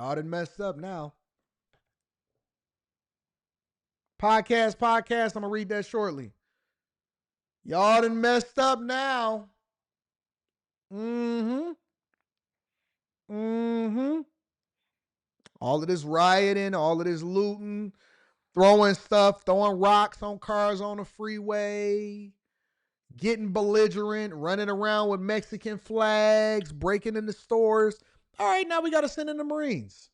Y'all done messed up now. Podcast. I'm going to read that shortly. Y'all done messed up now. All of this rioting, all of this looting, throwing stuff, throwing rocks on cars on the freeway, getting belligerent, running around with Mexican flags, breaking into stores. All right, now we got to send in the Marines.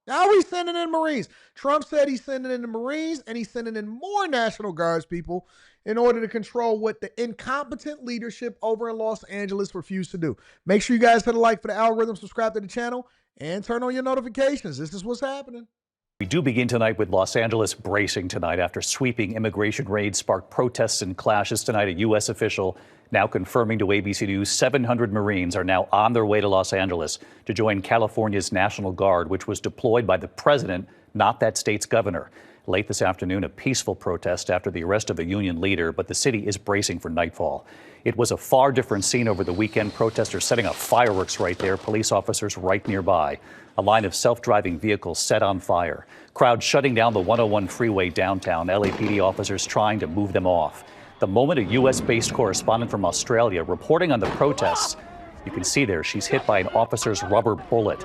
Now we sending in Marines. Trump said he's sending in the Marines and he's sending in more National Guards people in order to control what the incompetent leadership over in Los Angeles refused to do. Make sure you guys hit a like for the algorithm, subscribe to the channel, and turn on your notifications. This is what's happening. We do begin tonight with Los Angeles bracing tonight after sweeping immigration raids sparked protests and clashes tonight. A U.S. official now confirming to ABC News 700 Marines are now on their way to Los Angeles to join California's National Guard, which was deployed by the president, not that state's governor. Late this afternoon, a peaceful protest after the arrest of a union leader, but the city is bracing for nightfall. It was a far different scene over the weekend. Protesters setting off fireworks right there, police officers right nearby. A line of self-driving vehicles set on fire. Crowds shutting down the 101 freeway downtown. LAPD officers trying to move them off. The moment a U.S.-based correspondent from Australia reporting on the protests, you can see there she's hit by an officer's rubber bullet.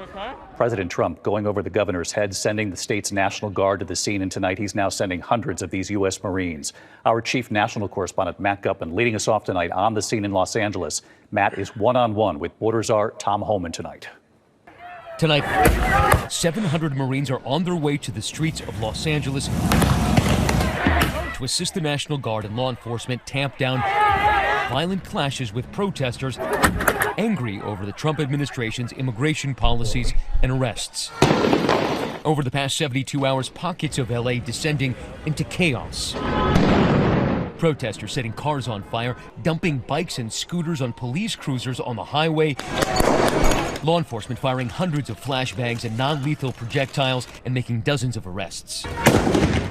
President Trump going over the governor's head, sending the state's National Guard to the scene, and tonight he's now sending hundreds of these U.S. Marines. Our chief national correspondent, Matt Guppin, leading us off tonight on the scene in Los Angeles. Matt is one-on-one with Border Czar Tom Homan tonight. Tonight, 700 Marines are on their way to the streets of Los Angeles to assist the National Guard and law enforcement tamp down violent clashes with protesters angry over the Trump administration's immigration policies and arrests. Over the past 72 hours, pockets of LA descending into chaos. Protesters setting cars on fire, dumping bikes and scooters on police cruisers on the highway. Law enforcement firing hundreds of flashbangs and non-lethal projectiles and making dozens of arrests.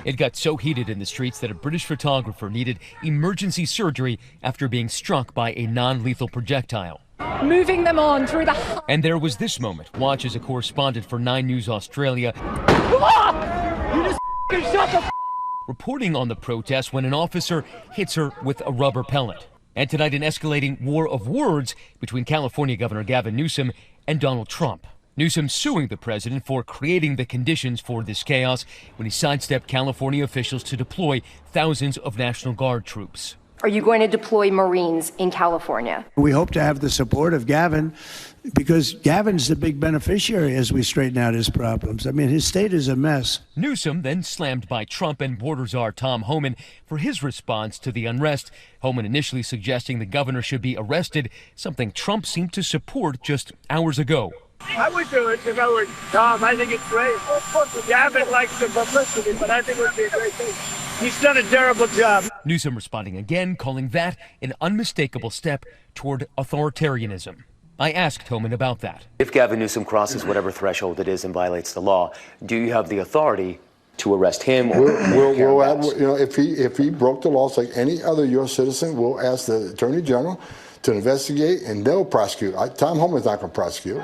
It got so heated in the streets that a British photographer needed emergency surgery after being struck by a non-lethal projectile. Moving them on through the... And there was this moment. Watch as a correspondent for 9 News Australia reporting on the protest when an officer hits her with a rubber pellet. And tonight, an escalating war of words between California Governor Gavin Newsom and Donald Trump. Newsom suing the president for creating the conditions for this chaos when he sidestepped California officials to deploy thousands of National Guard troops. Are you going to deploy Marines in California? We hope to have the support of Gavin because Gavin's the big beneficiary as we straighten out his problems. I mean, his state is a mess. Newsom then slammed by Trump and Border Czar Tom Homan for his response to the unrest. Homan initially suggesting the governor should be arrested, something Trump seemed to support just hours ago. I would do it if I were Tom. I think it's great. Gavin likes the publicity, but I think it would be a great thing. He's done a terrible job. Newsom responding again, calling that an unmistakable step toward authoritarianism. I asked Homan about that. If Gavin Newsom crosses whatever threshold it is and violates the law, do you have the authority to arrest him? If he broke the laws like any other U.S. citizen, we'll ask the Attorney General to investigate, and they'll prosecute. Tom Homan's not going to prosecute.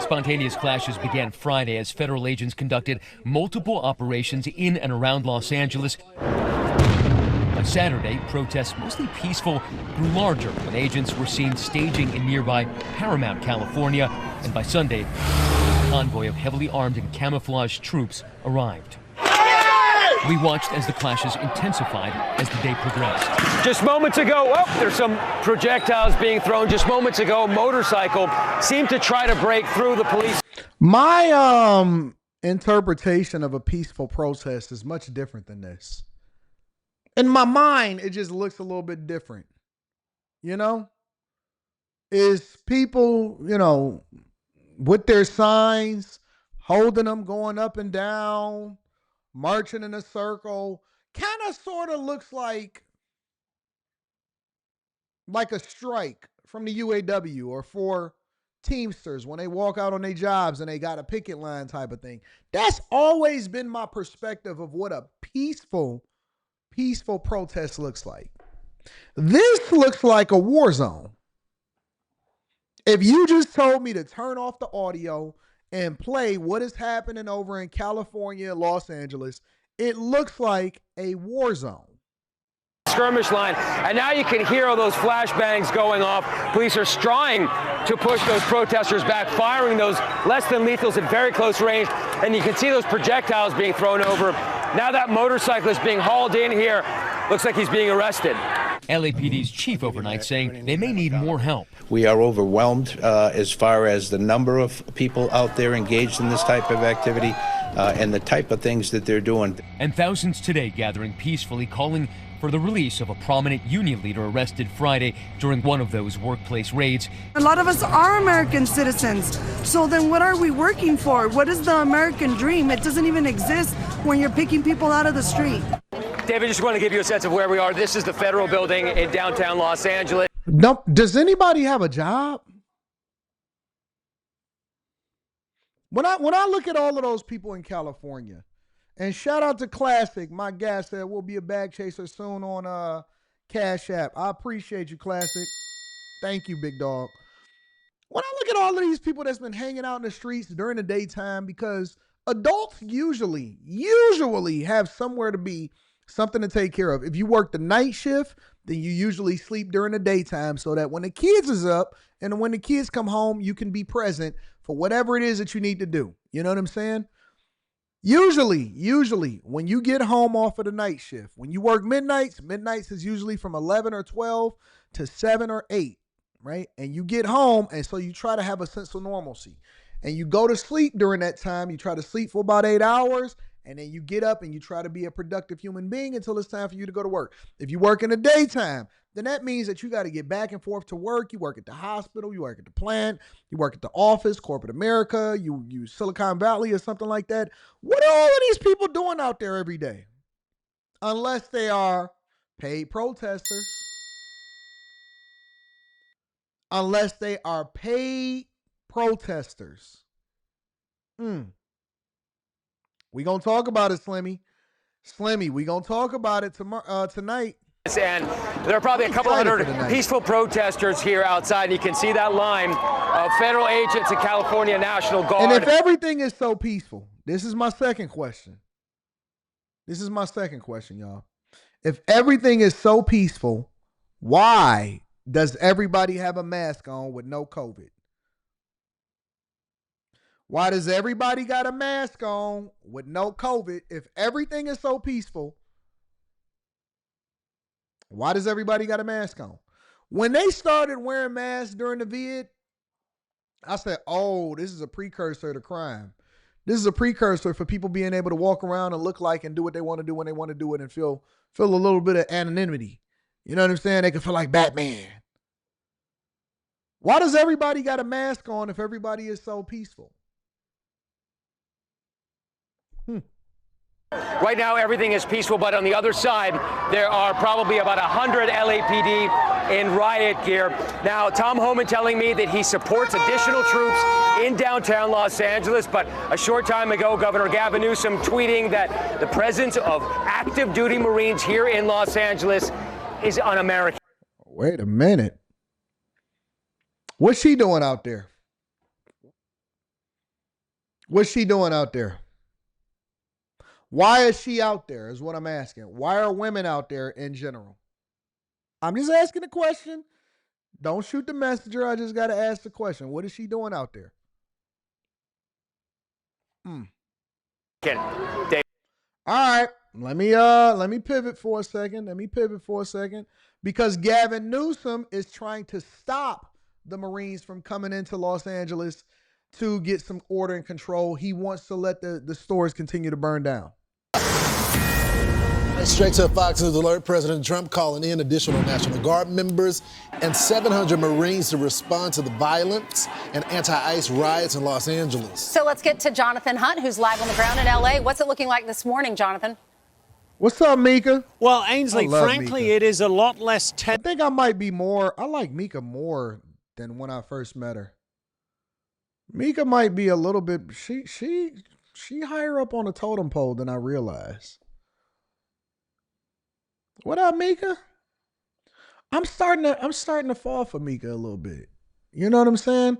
Spontaneous clashes began Friday as federal agents conducted multiple operations in and around Los Angeles. By Saturday, protests, mostly peaceful, grew larger when agents were seen staging in nearby Paramount, California. And by Sunday, a convoy of heavily armed and camouflaged troops arrived. We watched as the clashes intensified as the day progressed. Just moments ago, there's some projectiles being thrown. Just moments ago, a motorcycle seemed to try to break through the police. My interpretation of a peaceful protest is much different than this. In my mind, it just looks a little bit different. Is people, with their signs, holding them, going up and down, marching in a circle, kind of sort of looks like a strike from the UAW or for Teamsters when they walk out on their jobs and they got a picket line type of thing. That's always been my perspective of what a peaceful protest looks like. This looks like a war zone. If you just told me to turn off the audio and play what is happening over in California, Los Angeles, it looks like a war zone. Skirmish line, and now you can hear all those flashbangs going off. Police are trying to push those protesters back, firing those less than lethals at very close range, and you can see those projectiles being thrown over. Now that motorcyclist being hauled in here, looks like he's being arrested. LAPD's chief overnight saying they may need more help. We are overwhelmed as far as the number of people out there engaged in this type of activity and the type of things that they're doing. And thousands today gathering peacefully, calling for the release of a prominent union leader arrested Friday during one of those workplace raids. A lot of us are American citizens, so then what are we working for? What is the American dream? It doesn't even exist when you're picking people out of the street. David, just want to give you a sense of where we are. This is the federal building in downtown Los Angeles. No, does anybody have a job? When I look at all of those people in California, and shout out to Classic, my guy said we'll be a bag chaser soon on Cash App. I appreciate you, Classic. Thank you, big dog. When I look at all of these people that's been hanging out in the streets during the daytime, because adults usually have somewhere to be, something to take care of. If you work the night shift, then you usually sleep during the daytime so that when the kids is up and when the kids come home, you can be present for whatever it is that you need to do. You know what I'm saying? Usually, when you get home off of the night shift, when you work midnights is usually from 11 or 12 to 7 or 8, right? And you get home, and so you try to have a sense of normalcy. And you go to sleep during that time. You try to sleep for about 8 hours, and then you get up and you try to be a productive human being until it's time for you to go to work. If you work in the daytime, then that means that you got to get back and forth to work. You work at the hospital, you work at the plant, you work at the office, corporate America, you Silicon Valley or something like that. What are all of these people doing out there every day? Unless they are paid protesters. Unless they are paid protesters. We gonna talk about it, Slimmy. We gonna talk about it tonight. And there are probably a couple hundred peaceful protesters here outside, and you can see that line of federal agents and California National Guard. And if everything is so peaceful, this is my second question. Y'all. If everything is so peaceful, why does everybody have a mask on with no COVID? Why does everybody got a mask on with no COVID? If everything is so peaceful, why does everybody got a mask on? When they started wearing masks during the vid, I said, oh, this is a precursor to crime. This is a precursor for people being able to walk around and look like and do what they want to do when they want to do it and feel a little bit of anonymity. You know what I'm saying? They can feel like Batman. Why does everybody got a mask on if everybody is so peaceful? Right now, everything is peaceful, but on the other side, there are probably about 100 LAPD in riot gear. Now, Tom Homan telling me that he supports additional troops in downtown Los Angeles, but a short time ago, Governor Gavin Newsom tweeting that the presence of active duty Marines here in Los Angeles is un-American. Wait a minute. What's she doing out there? Why is she out there is what I'm asking. Why are women out there in general? I'm just asking the question. Don't shoot the messenger. I just got to ask the question. What is she doing out there? All right. Let me pivot for a second. Because Gavin Newsom is trying to stop the Marines from coming into Los Angeles to get some order and control. He wants to let the stores continue to burn down. Straight to Fox News alert, President Trump calling in additional National Guard members and 700 Marines to respond to the violence and anti-ICE riots in Los Angeles. So let's get to Jonathan Hunt, who's live on the ground in L.A. What's it looking like this morning, Jonathan? What's up, Mika? Well, Ainsley, frankly, Mika. It is a lot less I think I might be more. I like Mika more than when I first met her. Mika might be a little bit. She higher up on the totem pole than I realized. What up, Mika? I'm starting to fall for Mika a little bit. You know what I'm saying?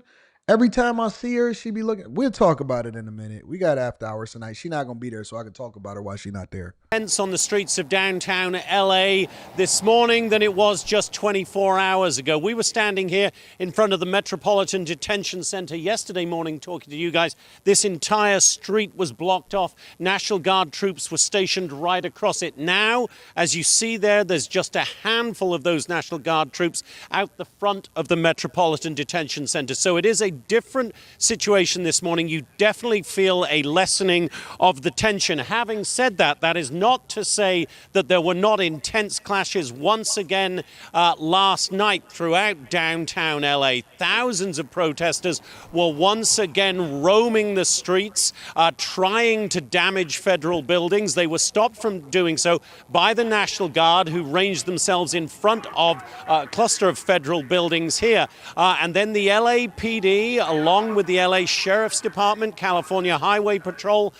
Every time I see her, she be looking. We'll talk about it in a minute. We got after hours tonight. She not going to be there, so I can talk about her while she not there. On the streets of downtown LA this morning than it was just 24 hours ago. We were standing here in front of the Metropolitan Detention Center yesterday morning talking to you guys. This entire street was blocked off. National Guard troops were stationed right across it. Now, as you see there's just a handful of those National Guard troops out the front of the Metropolitan Detention Center. So it is a different situation this morning. You definitely feel a lessening of the tension. Having said that, that is not to say that there were not intense clashes once again last night throughout downtown LA. Thousands of protesters were once again roaming the streets, trying to damage federal buildings. They were stopped from doing so by the National Guard, who ranged themselves in front of a cluster of federal buildings here. And then the LAPD, along with the LA Sheriff's Department, California Highway Patrol,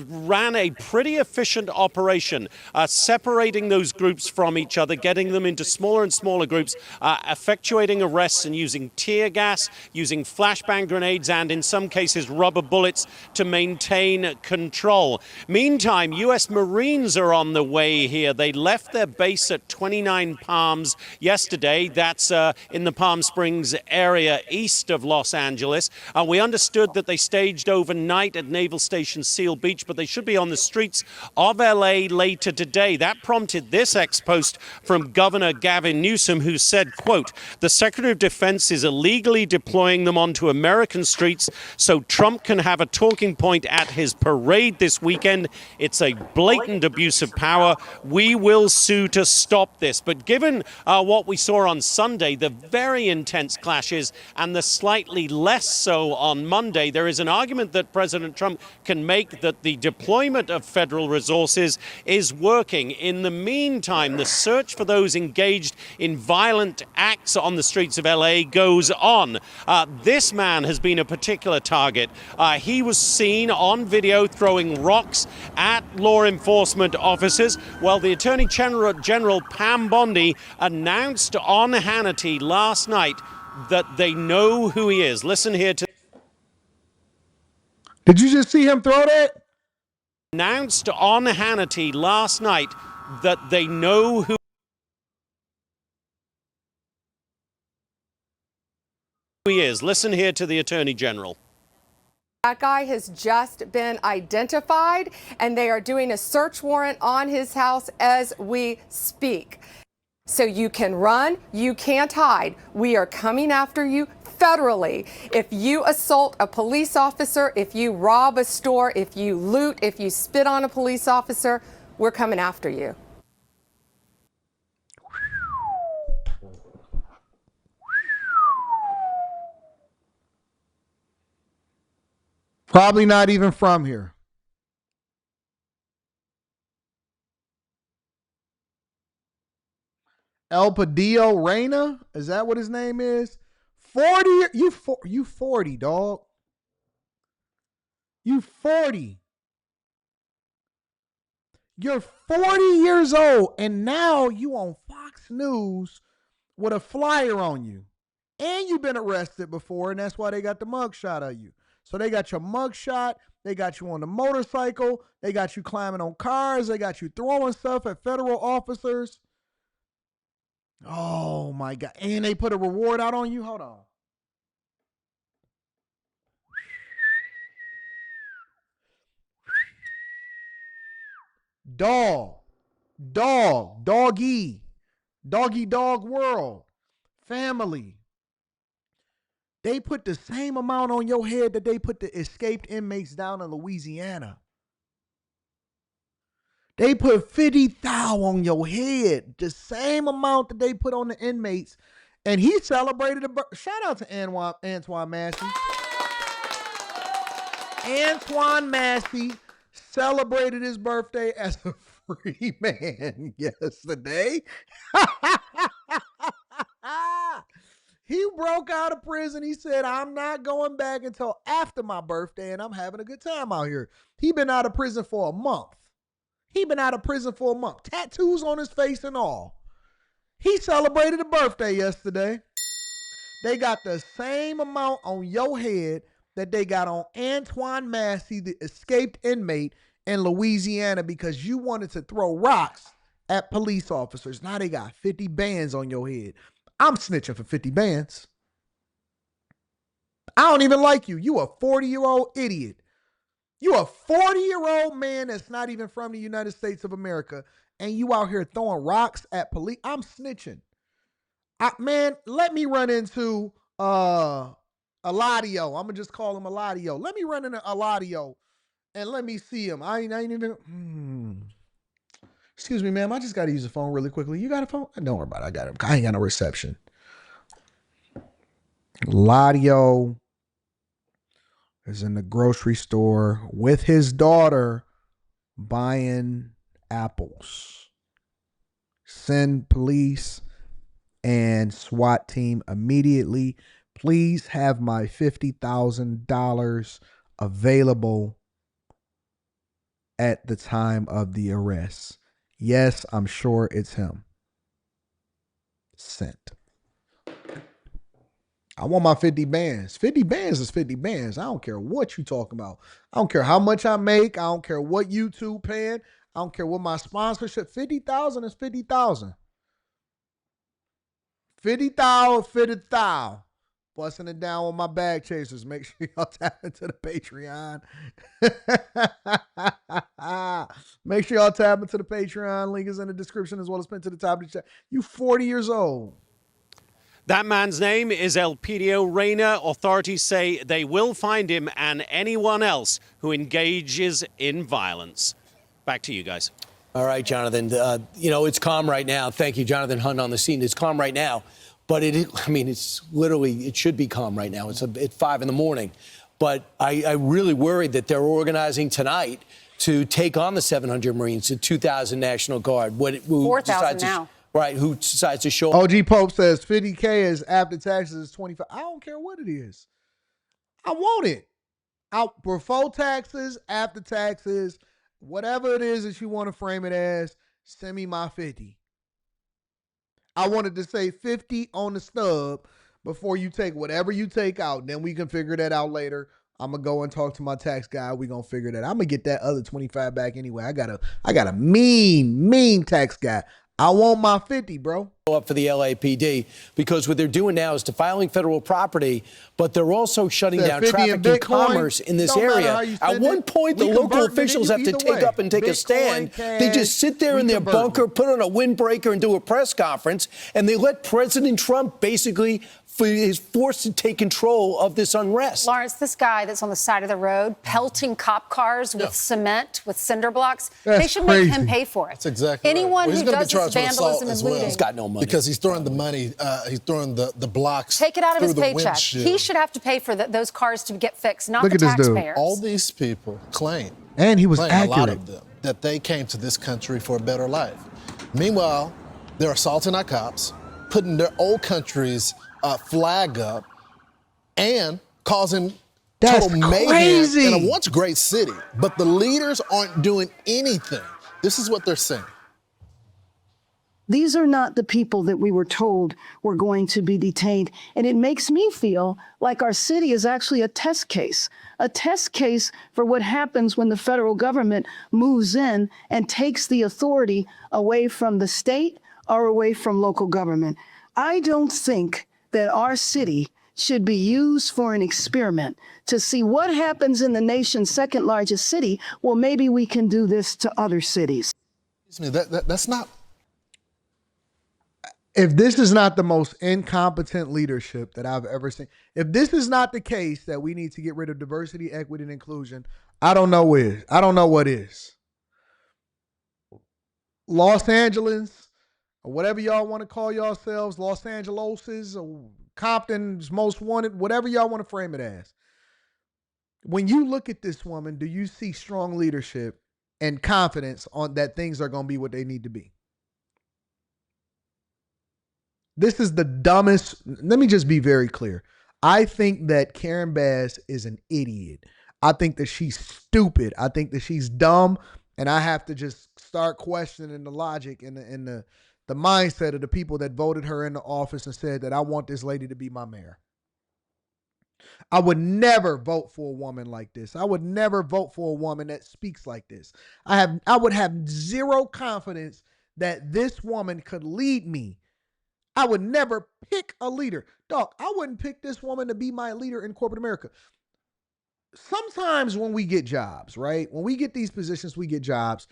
ran a pretty efficient operation, separating those groups from each other, getting them into smaller and smaller groups, effectuating arrests and using tear gas, using flashbang grenades, and in some cases rubber bullets to maintain control. Meantime, U.S. Marines are on the way here. They left their base at 29 Palms yesterday. That's in the Palm Springs area east of Los Angeles. We understood that they staged overnight at Naval Station Seal Beach, but they should be on the streets of LA later today. That prompted this ex-post from Governor Gavin Newsom, who said, quote, "The Secretary of Defense is illegally deploying them onto American streets so Trump can have a talking point at his parade this weekend. It's a blatant abuse of power. We will sue to stop this." But given what we saw on Sunday, the very intense clashes, and the slightly less so on Monday, there is an argument that President Trump can make that the deployment of federal resources is working. In the meantime, the search for those engaged in violent acts on the streets of LA goes on. This man has been a particular target. He was seen on video throwing rocks at law enforcement officers. Well, the Attorney General Pam Bondi announced on Hannity last night that they know who he is. Listen here to. Did you just see him throw that? Announced on Hannity last night that they know who he is. Listen here to the Attorney General. That guy has just been identified, and they are doing a search warrant on his house as we speak. So you can run, you can't hide. We are coming after you federally. If you assault a police officer, if you rob a store, if you loot, if you spit on a police officer, we're coming after you. Probably not even from here. El Padillo Reyna? Is that what his name is? 40? You 40, dog. You 40. You're 40 years old, and now you on Fox News with a flyer on you. And you've been arrested before, and that's why they got the mugshot of you. So they got your mugshot, they got you on the motorcycle, they got you climbing on cars, they got you throwing stuff at federal officers. Oh my God. And they put a reward out on you? Hold on. Doggy, dog world, family. They put the same amount on your head that they put the escaped inmates down in Louisiana. They put 50,000 on your head, the same amount that they put on the inmates. And he celebrated shout out to Antoine Massey. Antoine Massey celebrated his birthday as a free man yesterday. He broke out of prison. He said, "I'm not going back until after my birthday, and I'm having a good time out here." He been out of prison for a month. Tattoos on his face and all. He celebrated a birthday yesterday. They got the same amount on your head that they got on Antoine Massey, the escaped inmate in Louisiana, because you wanted to throw rocks at police officers. Now they got 50 bands on your head. I'm snitching for 50 bands. I don't even like you. You a 40-year-old idiot. You a 40-year-old man that's not even from the United States of America, and you out here throwing rocks at police. I'm snitching. Man, let me run into Eladio. I'm gonna just call him Eladio. Let me run into Eladio and let me see him. I ain't even. Excuse me, ma'am. I just gotta use the phone really quickly. You got a phone? Don't worry about it. I got it. I ain't got no reception. Eladio is in the grocery store with his daughter buying apples. Send police and SWAT team immediately. Please have my $50,000 available at the time of the arrest. Yes, I'm sure it's him. Sent. I want my 50 bands. 50 bands is 50 bands. I don't care what you talking about. I don't care how much I make. I don't care what YouTube paying. I don't care what my sponsorship. 50,000 is 50,000. 50,000, 50,000. Busting it down with my bag chasers. Make sure y'all tap into the Patreon. Make sure y'all tap into the Patreon. Link is in the description as well as pinned to the top of the chat. You 40 years old. That man's name is Elpidio Reyna. Authorities say they will find him and anyone else who engages in violence. Back to you guys. All right, Jonathan. It's calm right now. Thank you, Jonathan Hunt, on the scene. It's calm right now. But it's literally, it should be calm right now. It's at 5 a.m. But I really worried that they're organizing tonight to take on the 700 Marines, the 2,000 National Guard. 4,000 now. Right, who decides to show OG Pope says 50K is after taxes is 25. I don't care what it is. I want it. Before taxes, after taxes, whatever it is that you want to frame it as, send me my 50. I wanted to say 50 on the stub before you take whatever you take out. Then we can figure that out later. I'm going to go and talk to my tax guy. We're going to figure that out. I'm going to get that other 25 back anyway. I got a mean tax guy. I want my 50, bro. Up for the LAPD, because what they're doing now is defiling federal property, but they're also shutting down traffic and commerce in this area. At one point, the local officials have to take up and take a stand. They just sit there in their bunker, put on a windbreaker, and do a press conference, and they let President Trump basically is forced to take control of this unrest. Lawrence, this guy that's on the side of the road pelting cop cars with cement, with cinder blocks, they should make him pay for it. That's exactly Anyone right. who does this vandalism and looting. He's got no money. Because he's throwing the money, he's throwing the blocks. Take it out of his through the paycheck. windshield. He should have to pay for those cars to get fixed, not Look the at this dude. taxpayers. All these people claim, and he was accurate, a lot accurate, of them, that they came to this country for a better life. Meanwhile, they're assaulting our cops, putting their old country's flag up, and causing total mayhem in a once great city. But the leaders aren't doing anything. This is what they're saying. These are not the people that we were told were going to be detained. And it makes me feel like our city is actually a test case for what happens when the federal government moves in and takes the authority away from the state or away from local government. I don't think that our city should be used for an experiment to see what happens in the nation's second largest city. Well, maybe we can do this to other cities. Excuse me, that's not. If this is not the most incompetent leadership that I've ever seen, if this is not the case that we need to get rid of diversity, equity, and inclusion, I don't know what is. I don't know what is. Los Angeles, or whatever y'all want to call yourselves, Los Angeloses, or Compton's Most Wanted, whatever y'all want to frame it as. When you look at this woman, do you see strong leadership and confidence on that things are going to be what they need to be? This is the dumbest. Let me just be very clear. I think that Karen Bass is an idiot. I think that she's stupid. I think that she's dumb. And I have to just start questioning the logic and the mindset of the people that voted her into office and said that I want this lady to be my mayor. I would never vote for a woman like this. I would never vote for a woman that speaks like this. I would have zero confidence that this woman could lead me. I would never pick a leader. Dog, I wouldn't pick this woman to be my leader in corporate America. Sometimes when we get jobs, right? When we get these positions, we get jobs.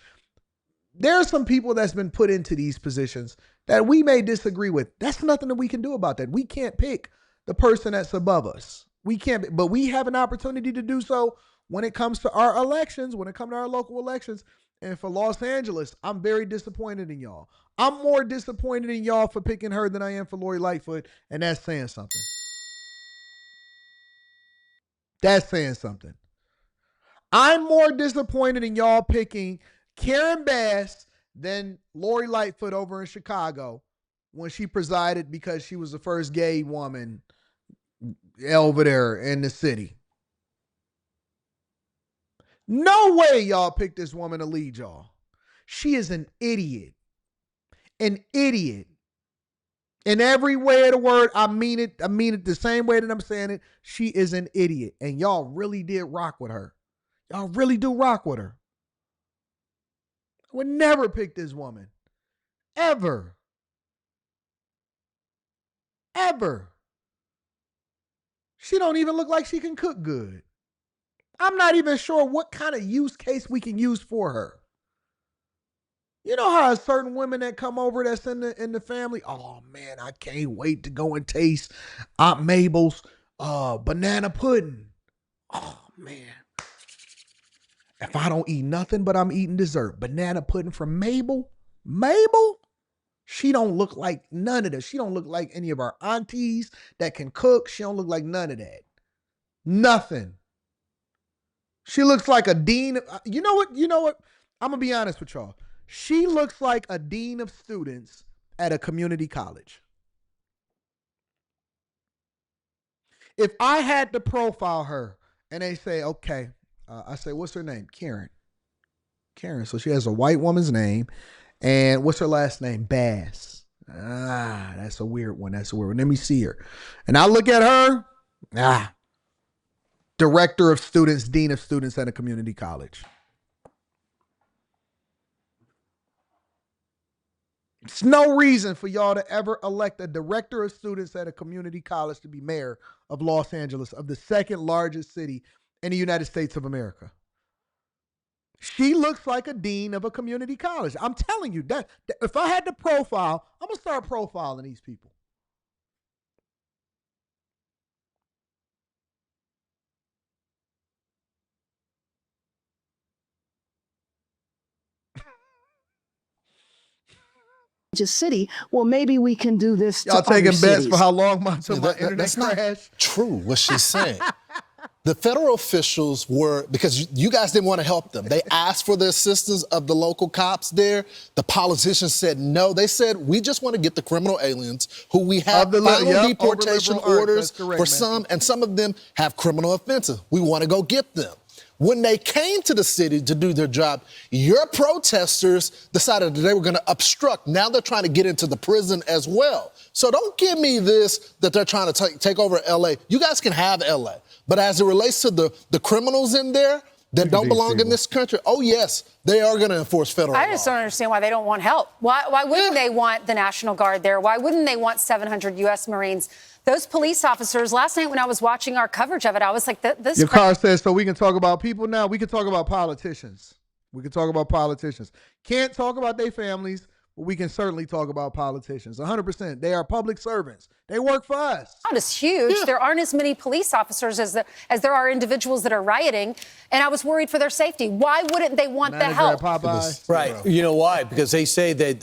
There are some people that's been put into these positions that we may disagree with. That's nothing that we can do about that. We can't pick the person that's above us. We can't, but we have an opportunity to do so when it comes to our elections, when it comes to our local elections. And for Los Angeles, I'm very disappointed in y'all. I'm more disappointed in y'all for picking her than I am for Lori Lightfoot, and that's saying something. That's saying something. I'm more disappointed in y'all picking Karen Bass than Lori Lightfoot over in Chicago when she presided because she was the first gay woman over there in the city. No way y'all picked this woman to lead y'all. She is an idiot. An idiot. In every way of the word, I mean it the same way that I'm saying it. She is an idiot. And y'all really did rock with her. Y'all really do rock with her. I would never pick this woman. Ever. Ever. She don't even look like she can cook good. I'm not even sure what kind of use case we can use for her. You know how certain women that come over that's in the family, oh man, I can't wait to go and taste Aunt Mabel's banana pudding. Oh man. If I don't eat nothing but I'm eating dessert, banana pudding from Mabel? Mabel? She don't look like none of this. She don't look like any of our aunties that can cook. She don't look like none of that. Nothing. She looks like a dean. You know what? I'm going to be honest with y'all. She looks like a dean of students at a community college. If I had to profile her and they say, okay, I say, what's her name? Karen. Karen. So she has a white woman's name. And what's her last name? Bass. That's a weird one. Let me see her. And I look at her. Director of students, dean of students at a community college. It's no reason for y'all to ever elect a director of students at a community college to be mayor of Los Angeles, of the second largest city in the United States of America. She looks like a dean of a community college. I'm telling you that if I had to profile, I'm going to start profiling these people. City, well, maybe we can do this. Y'all to taking other bets cities. for how long my internet that's crash? Not true, what she's saying. The federal officials were, because you guys didn't want to help them. They asked for the assistance of the local cops there. The politicians said no. They said, we just want to get the criminal aliens who we have final deportation orders for some, and some of them have criminal offenses. We want to go get them. When they came to the city to do their job, your protesters decided that they were going to obstruct. Now they're trying to get into the prison as well. So don't give me this that they're trying to take over L.A. You guys can have L.A. But as it relates to the criminals in there that don't belong in this country, oh, yes, they are going to enforce federal law. I just don't understand why they don't want help. Why wouldn't they want the National Guard there? Why wouldn't they want 700 U.S. Marines? Those police officers, last night when I was watching our coverage of it, I was like, this. Your car says, so we can talk about people now. We can talk about politicians. Can't talk about their families, but we can certainly talk about politicians. 100%. They are public servants. They work for us. It's huge. Yeah. There aren't as many police officers as there are individuals that are rioting, and I was worried for their safety. Why wouldn't they want the help? Right. You know why? Because they say that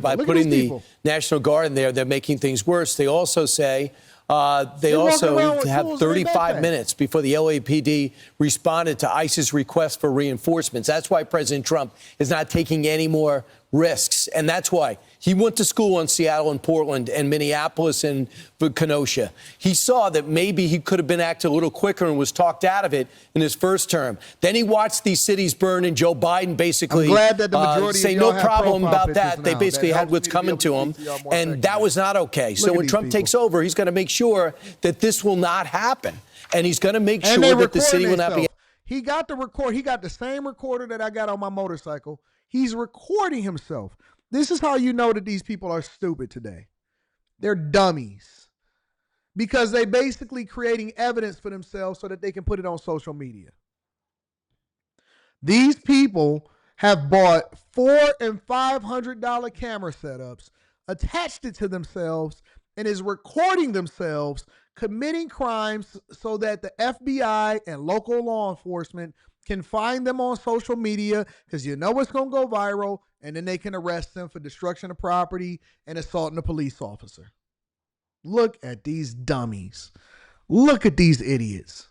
by putting the National Guard in there, they're making things worse. They also say they also have 35 minutes before the LAPD responded to ICE's request for reinforcements. That's why President Trump is not taking any more risks. And that's why he went to school in Seattle and Portland and Minneapolis and Kenosha. He saw that maybe he could have been acting a little quicker and was talked out of it in his first term. Then he watched these cities burn, and Joe Biden basically say no problem about that. They basically had what's coming to them, and that was not okay. So when Trump takes over, he's going to make sure that this will not happen, and he's going to make sure that the city will not be. He got the record. He got the same recorder that I got on my motorcycle. He's recording himself. This is how you know that these people are stupid today. They're dummies because they basically creating evidence for themselves so that they can put it on social media. These people have bought $400 and $500 camera setups, attached it to themselves, and is recording themselves committing crimes so that the FBI and local law enforcement can find them on social media, because you know it's going to go viral, and then they can arrest them for destruction of property and assaulting a police officer. Look at these dummies. Look at these idiots.